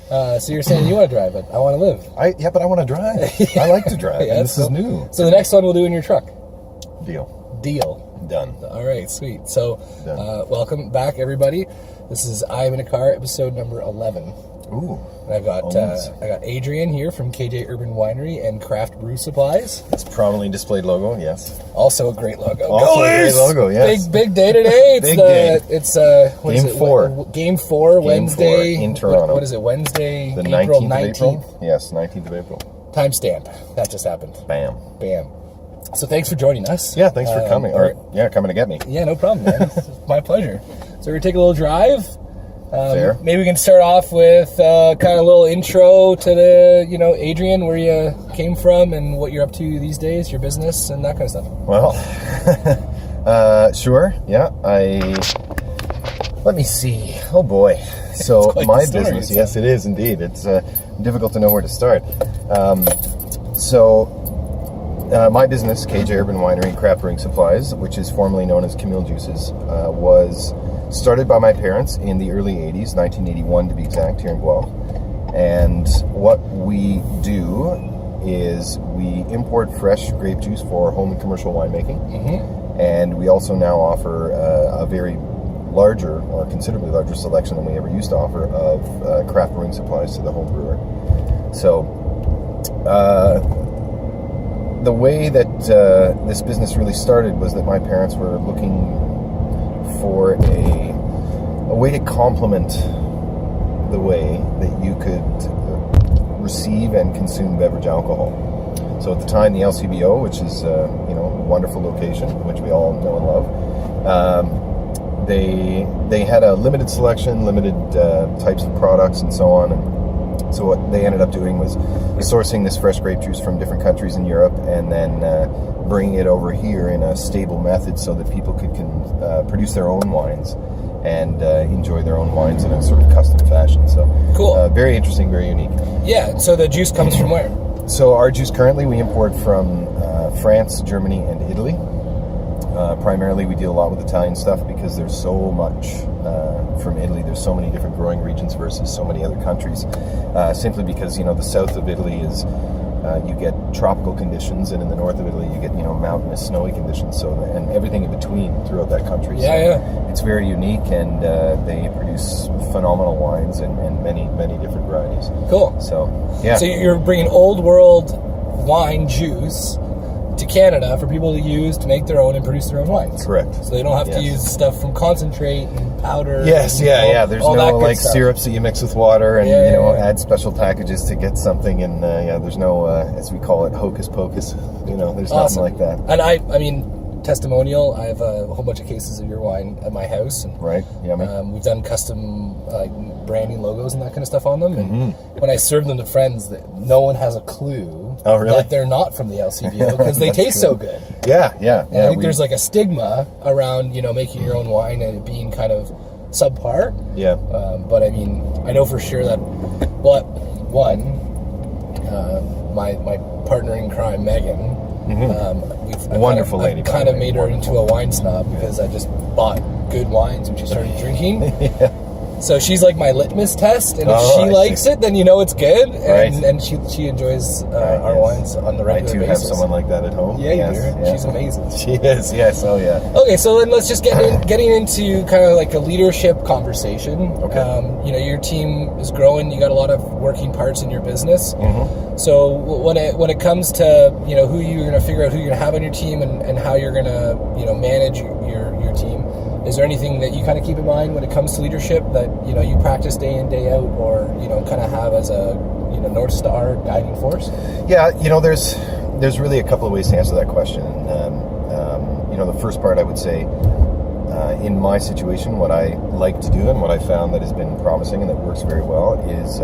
So you're saying you want to drive it. I want to live. Yeah, but I want to drive. I like to drive. Yeah, and this is new. So the next one we'll do in your truck. Deal. Done. All right, sweet. So welcome back, everybody. This is I'm in a Car, episode number 11. Ooh. And I got Adrian here from KJ Urban Winery and Craft Brew Supplies. It's prominently displayed logo, yes. Also a great logo. Also a great logo, yes. Big day today. It's Game 4. Game 4, Wednesday. 4 in Toronto. What is it? Wednesday, the April 19th. Of April? Yes, 19th of April. Timestamp. That just happened. Bam. So thanks for joining us. Yeah, thanks for coming. Coming to get me. Yeah, no problem, man. It's my pleasure. So we're going to take a little drive. Fair. Maybe we can start off with kind of a little intro to Adrian, where you came from and what you're up to these days, your business and that kind of stuff. Well, sure. Yeah, let me see. Oh boy. So my business, yes, it is indeed. It's difficult to know where to start. My business, KJ Urban Winery and Craft Brewing Supplies, which is formerly known as Camille Juices, was started by my parents in the early 80s, 1981 to be exact, here in Guelph. And what we do is we import fresh grape juice for home and commercial winemaking. Mm-hmm. And we also now offer a very larger, or considerably larger selection than we ever used to offer of craft brewing supplies to the home brewer. So, the way that this business really started was that my parents were looking for a way to complement the way that you could receive and consume beverage alcohol. So at the time, the LCBO, which is a wonderful location, which we all know and love, they had a limited selection, limited types of products, and so on. And so what they ended up doing was sourcing this fresh grape juice from different countries in Europe, and then bringing it over here in a stable method so that people could produce their own wines and enjoy their own wines in a sort of custom fashion. So cool. Very interesting, very unique. Yeah. So the juice comes from where? So our juice currently we import from France, Germany, and Italy. Primarily, we deal a lot with Italian stuff because there's so much from Italy. There's so many different growing regions versus so many other countries. Simply because the south of Italy is you get tropical conditions, and in the north of Italy you get mountainous, snowy conditions. So and everything in between throughout that country. It's very unique, and they produce phenomenal wines and many different varieties. Cool. So yeah. So you're bringing old world wine juice to Canada for people to use to make their own and produce their own wines. Correct. So they don't have to use stuff from concentrate and powder. Yes, and There's all no that stuff. syrups that you mix with water and add special packages to get something. And there's no as we call it, hocus pocus. There's nothing like that. And I mean, testimonial. I have a whole bunch of cases of your wine at my house. And, right. Yummy. We've done custom branding logos and that kind of stuff on them. And when I serve them to friends, no one has a clue. Oh, really? That they're not from the LCBO because they taste so good. Yeah. And I think there's like a stigma around making your own wine and it being kind of subpar. Yeah. But I mean, I know for sure that my partner in crime, Megan. Wonderful lady. I kind of made her into a wine snob because I just bought good wines when she started drinking. Yeah. So she's like my litmus test, and if she likes it, then it's good, and she enjoys our wines on the regular basis. I too have someone like that at home. Yeah, you do. Yeah. She's amazing. She is, yes, oh yeah. Okay, so then let's just getting into kind of like a leadership conversation. Okay. Your team is growing. You got a lot of working parts in your business. Mm-hmm. So when it comes to who you're going to figure out who you're going to have on your team and how you're going to manage your team. Is there anything that you kind of keep in mind when it comes to leadership that you practice day in, day out, or kind of have as a North Star guiding force? Yeah, there's really a couple of ways to answer that question. The first part I would say, in my situation, what I like to do and what I found that has been promising and that works very well is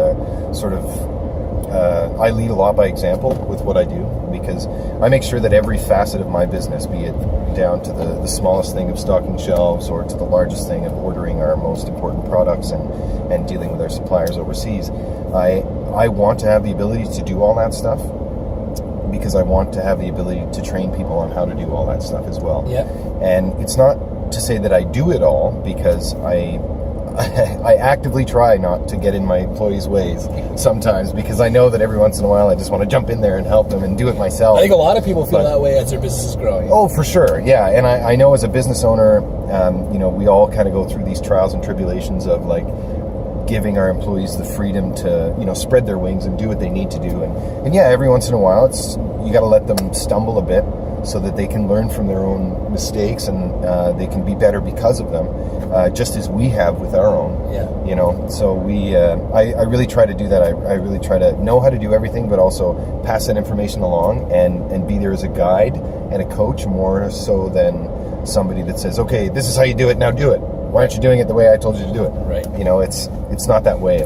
I lead a lot by example with what I do, because I make sure that every facet of my business, be it down to the smallest thing of stocking shelves or to the largest thing of ordering our most important products and dealing with our suppliers overseas, I want to have the ability to do all that stuff because I want to have the ability to train people on how to do all that stuff as well. Yeah. And it's not to say that I do it all, because I I actively try not to get in my employees' ways sometimes, because I know that every once in a while I just want to jump in there and help them and do it myself. I think a lot of people feel that way as their business is growing. Oh, for sure, yeah. And I know as a business owner, we all kind of go through these trials and tribulations of like giving our employees the freedom to, spread their wings and do what they need to do. And yeah, every once in a while, you got to let them stumble a bit so that they can learn from their own mistakes, and they can be better because of them, just as we have with our own. Yeah. So I really try to do that. I really try to know how to do everything, but also pass that information along and be there as a guide and a coach, more so than somebody that says, okay, this is how you do it, now do it. Why aren't you doing it the way I told you to do it? Right. It's not that way.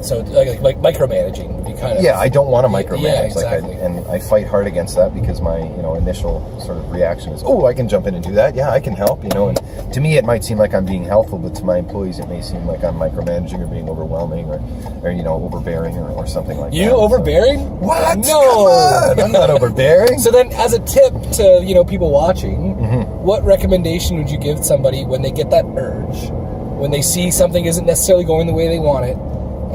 So like micromanaging, you kind of. Yeah, I don't want to micromanage. Yeah, exactly. And I fight hard against that, because my initial sort of reaction is, oh, I can jump in and do that. Yeah, I can help. And to me it might seem like I'm being helpful, but to my employees it may seem like I'm micromanaging or being overwhelming or overbearing or something like that. You overbearing? What? No, come on. I'm not overbearing. So then, as a tip to people watching, Mm-hmm. what recommendation would you give somebody when they get that urge, when they see something isn't necessarily going the way they want it,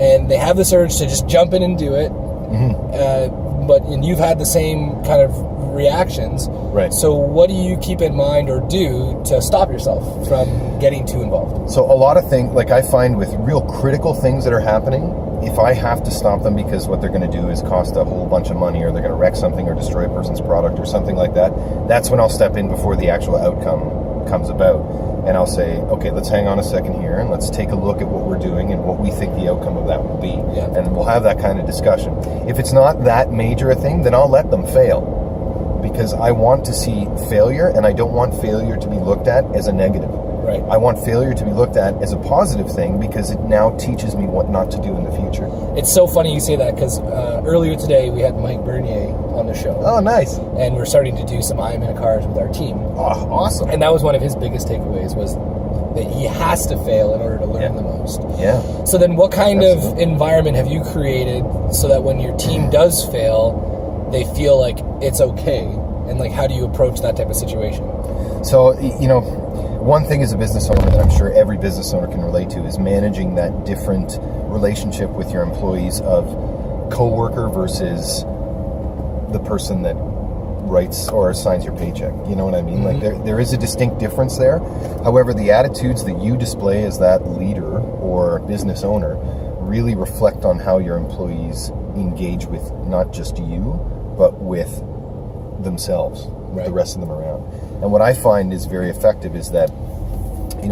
and they have this urge to just jump in and do it, and you've had the same kind of reactions, right? So what do you keep in mind or do to stop yourself from getting too involved? So a lot of things, like I find with real critical things that are happening, if I have to stop them because what they're going to do is cost a whole bunch of money, or they're going to wreck something or destroy a person's product or something like that, that's when I'll step in before the actual outcome comes about. And I'll say, okay, let's hang on a second here, and let's take a look at what we're doing and what we think the outcome of that will be. Yeah. And we'll have that kind of discussion. If it's not that major a thing, then I'll let them fail, because I want to see failure, and I don't want failure to be looked at as a negative. Right. I want failure to be looked at as a positive thing, because it now teaches me what not to do in the future. It's so funny you say that, because earlier today we had Mike Bernier on the show. Oh, nice. And we're starting to do some Ironman cars with our team. Oh, awesome. And that was one of his biggest takeaways, was that he has to fail in order to learn the most. Yeah. So then what kind Absolutely. of environment have you created so that when your team does fail, they feel like it's okay? And like, how do you approach that type of situation? So, one thing as a business owner that I'm sure every business owner can relate to is managing that different relationship with your employees of coworker versus the person that writes or signs your paycheck. You know what I mean? Mm-hmm. Like there is a distinct difference there. However, the attitudes that you display as that leader or business owner really reflect on how your employees engage with not just you, but with themselves, with the rest of them around. And what I find is very effective is that,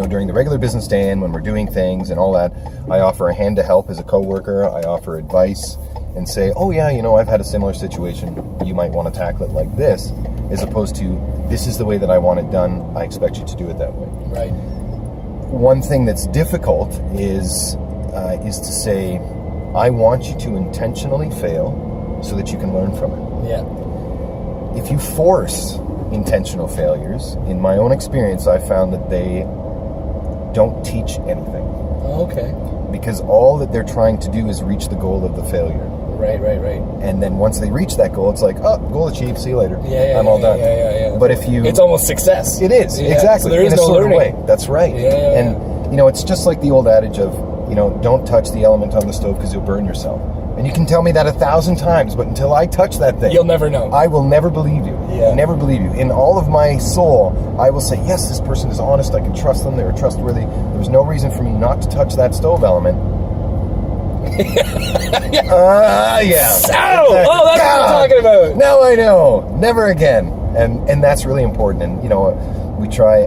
during the regular business day and when we're doing things and all that, I offer a hand to help as a coworker. I offer advice and say, oh yeah, I've had a similar situation. You might want to tackle it like this, as opposed to, this is the way that I want it done. I expect you to do it that way. Right. One thing that's difficult is to say, I want you to intentionally fail so that you can learn from it. Yeah. If you force intentional failures, in my own experience, I found that they don't teach anything. Okay. Because all that they're trying to do is reach the goal of the failure. Right. And then once they reach that goal, it's like, oh, goal achieved, see you later. I'm all done. Yeah. But if you... It's almost success. It is, exactly. So there is in a no certain learning. way. That's right. Yeah. And, it's just like the old adage of, don't touch the element on the stove because you'll burn yourself. And you can tell me that 1,000 times, but until I touch that thing... You'll never know. I will never believe you. Yeah. Never believe you. In all of my soul, I will say, yes, this person is honest. I can trust them. They're trustworthy. There's no reason for me not to touch that stove element. Yeah. Oh, Exactly. that's what I'm talking about. Now I know. Never again. And that's really important. And, we try,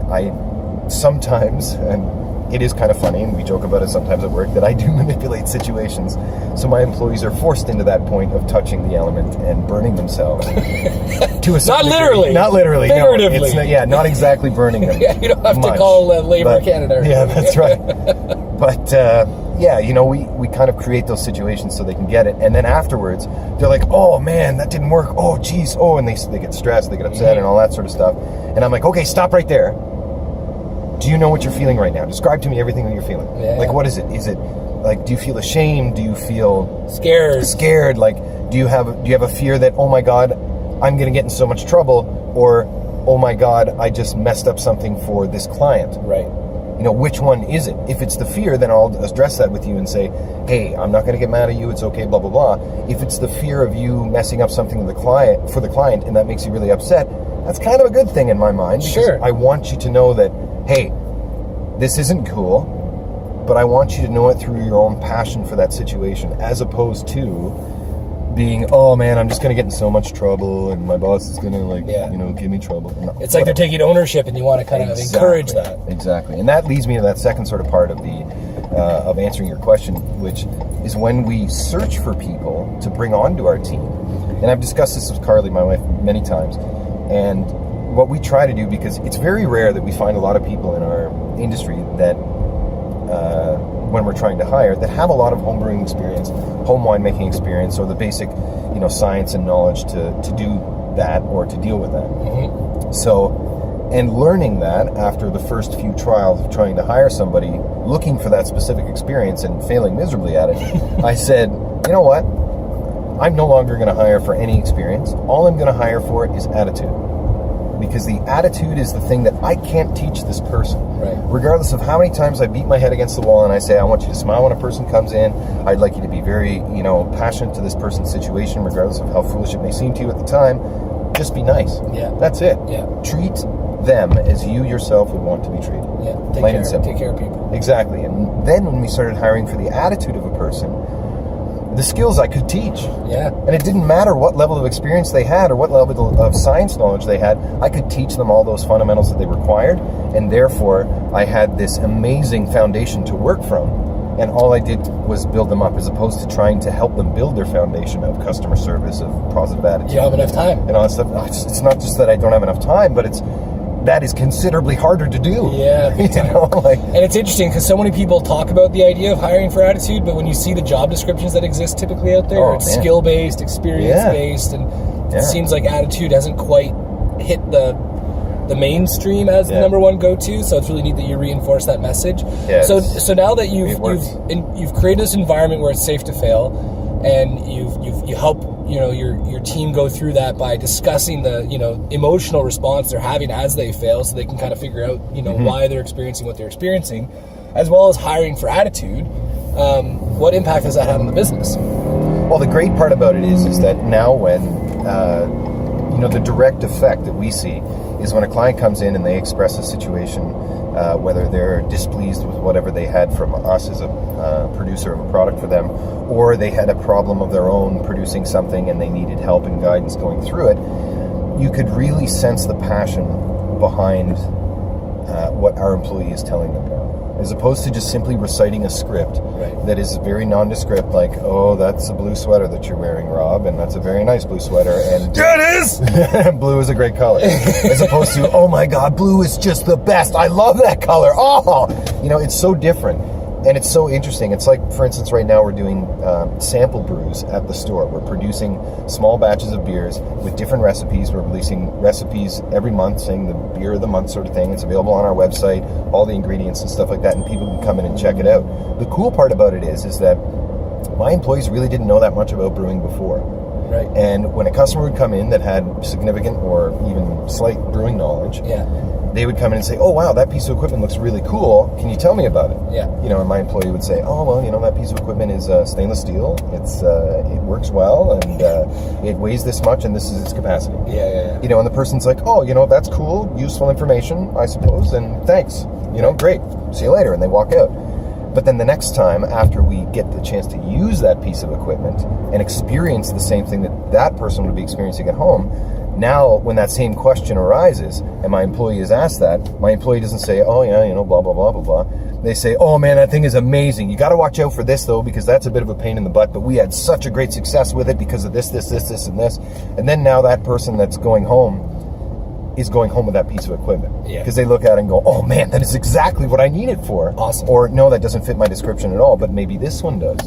sometimes, and it is kind of funny, and we joke about it sometimes at work, that I do manipulate situations. So my employees are forced into that point of touching the element and burning themselves. To a Not literally. Not literally. Figuratively. No, it's not exactly burning them. Yeah, you don't have much, to call Labour Canada. Yeah, that's right. But, we kind of create those situations so they can get it. And then afterwards, they're like, oh, man, that didn't work. Oh, geez. Oh, and they get stressed, they get upset and all that sort of stuff. And I'm like, okay, stop right there. Do you know what you're feeling right now? Describe to me everything that you're feeling. Yeah. Like, what is it? Is it, like, do you feel ashamed? Do you feel... Scared? Like, do you have a fear that, oh, my God, I'm going to get in so much trouble? Or, oh, my God, I just messed up something for this client? Right. which one is it? If it's the fear, then I'll address that with you and say, hey, I'm not going to get mad at you. It's okay, blah, blah, blah. If it's the fear of you messing up something for the client, and that makes you really upset, that's kind of a good thing in my mind. Because I want you to know that, hey, this isn't cool, but I want you to know it through your own passion for that situation, as opposed to being, oh man, I'm just going to get in so much trouble and my boss is going to give me trouble. No, it's like they're taking ownership and you want to kind of encourage that. Exactly. And that leads me to that second sort of part of of answering your question, which is when we search for people to bring onto our team. And I've discussed this with Carly, my wife, many times. And what we try to do, because it's very rare that we find a lot of people in our industry that when we're trying to hire, that have a lot of home brewing experience, home winemaking experience, or the basic, science and knowledge to do that or to deal with that. Mm-hmm. So, and learning that after the first few trials of trying to hire somebody, looking for that specific experience and failing miserably at it, I said, you know what? I'm no longer going to hire for any experience. All I'm going to hire for is attitude. Because the attitude is the thing that I can't teach this person. Right. Regardless of how many times I beat my head against the wall and I say, I want you to smile when a person comes in. I'd like you to be very, passionate to this person's situation, regardless of how foolish it may seem to you at the time. Just be nice. Yeah. That's it. Yeah. Treat them as you yourself would want to be treated. Yeah. Plain and simple. Take care of people. Exactly. And then when we started hiring for the attitude of a person, the skills I could teach. Yeah. And it didn't matter what level of experience they had or what level of science knowledge they had. I could teach them all those fundamentals that they required. And therefore, I had this amazing foundation to work from. And all I did was build them up, as opposed to trying to help them build their foundation of customer service, of positive attitude. You don't have enough time. And all that stuff. It's not just that I don't have enough time, but that is considerably harder to do. Yeah, and it's interesting because so many people talk about the idea of hiring for attitude, but when you see the job descriptions that exist typically out there, it's skill-based, experience-based, and it seems like attitude hasn't quite hit the mainstream as the number one go-to. So it's really neat that you reinforce that message. Yeah, so now that you've created this environment where it's safe to fail, and you help your team go through that by discussing the emotional response they're having as they fail, so they can kind of figure out why they're experiencing what they're experiencing, as well as hiring for attitude. What impact has that had on the business? Well, the great part about it is that now when the direct effect that we see is when a client comes in and they express a situation, whether they're displeased with whatever they had from us as a producer of a product for them, or they had a problem of their own producing something and they needed help and guidance going through it, you could really sense the passion behind what our employee is telling them now. As opposed to just simply reciting a script that is very nondescript, like, oh, that's a blue sweater that you're wearing, Rob, and that's a very nice blue sweater, and yeah, it is! Blue is a great color. As opposed to, oh my God, blue is just the best. I love that color. Oh! It's so different. And it's so interesting. It's like, for instance, right now we're doing sample brews at the store. We're producing small batches of beers with different recipes. We're releasing recipes every month, saying the beer of the month sort of thing. It's available on our website, all the ingredients and stuff like that, and people can come in and check it out. The cool part about it is that my employees really didn't know that much about brewing before. Right. And when a customer would come in that had significant or even slight brewing knowledge, they would come in and say, oh, wow, that piece of equipment looks really cool. Can you tell me about it? Yeah. And my employee would say, oh, well, that piece of equipment is stainless steel. It works well, and it weighs this much, and this is its capacity. Yeah. And the person's like, oh, that's cool, useful information, I suppose, and thanks. Great. See you later. And they walk out. But then the next time, after we get the chance to use that piece of equipment and experience the same thing that person would be experiencing at home, now when that same question arises and my employee is asked that, my employee doesn't say, oh yeah, blah, blah, blah, blah, blah. They say, oh man, that thing is amazing. You got to watch out for this though, because that's a bit of a pain in the butt, but we had such a great success with it because of this, and this. And then now that person that's going home is going home with that piece of equipment. Yeah. Because they look at it and go, oh man, that is exactly what I need it for. Awesome. Or no, that doesn't fit my description at all, but maybe this one does.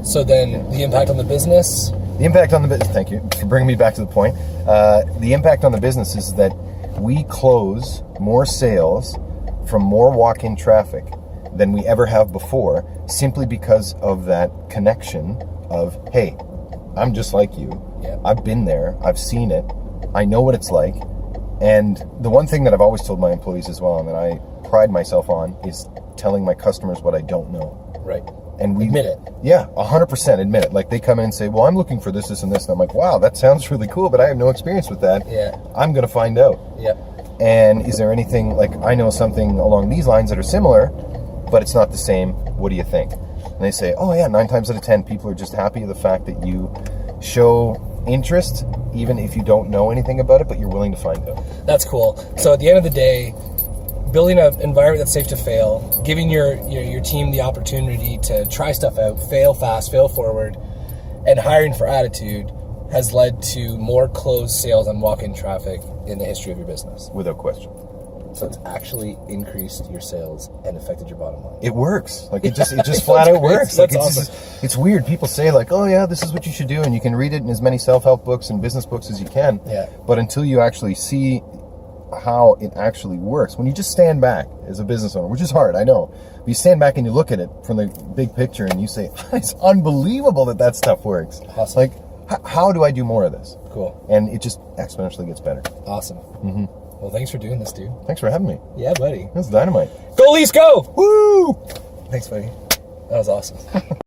So then the impact on the business? The impact on the business, thank you for bringing me back to the point. The impact on the business is that we close more sales from more walk-in traffic than we ever have before, simply because of that connection of, hey, I'm just like you. Yeah. I've been there. I've seen it. I know what it's like. And the one thing that I've always told my employees as well, and that I pride myself on, is telling my customers what I don't know. Right. And we admit it. Yeah, 100% admit it. Like, they come in and say, well, I'm looking for this, this, and this. And I'm like, wow, that sounds really cool, but I have no experience with that. Yeah. I'm going to find out. Yeah. And is there anything, like, I know something along these lines that are similar, but it's not the same. What do you think? And they say, oh, yeah, 9 times out of 10, people are just happy with the fact that you show interest, even if you don't know anything about it, but you're willing to find out. That's cool. So at the end of the day, building an environment that's safe to fail, giving your team the opportunity to try stuff out, fail fast, fail forward, and hiring for attitude has led to more closed sales and walk-in traffic in the history of your business. Without question. So it's actually increased your sales and affected your bottom line. It works. Like, it just flat out works. That's like, awesome. It's weird. People say, like, oh yeah, this is what you should do, and you can read it in as many self-help books and business books as you can. Yeah. But until you actually see how it actually works, when you just stand back as a business owner, which is hard, I know, but you stand back and you look at it from the big picture and you say, it's unbelievable that stuff works. Awesome. Like, how do I do more of this? Cool. And it just exponentially gets better. Awesome. Mm-hmm. Well, thanks for doing this, dude. Thanks for having me. Yeah, buddy. That's dynamite. Go Leafs, go! Woo! Thanks, buddy. That was awesome.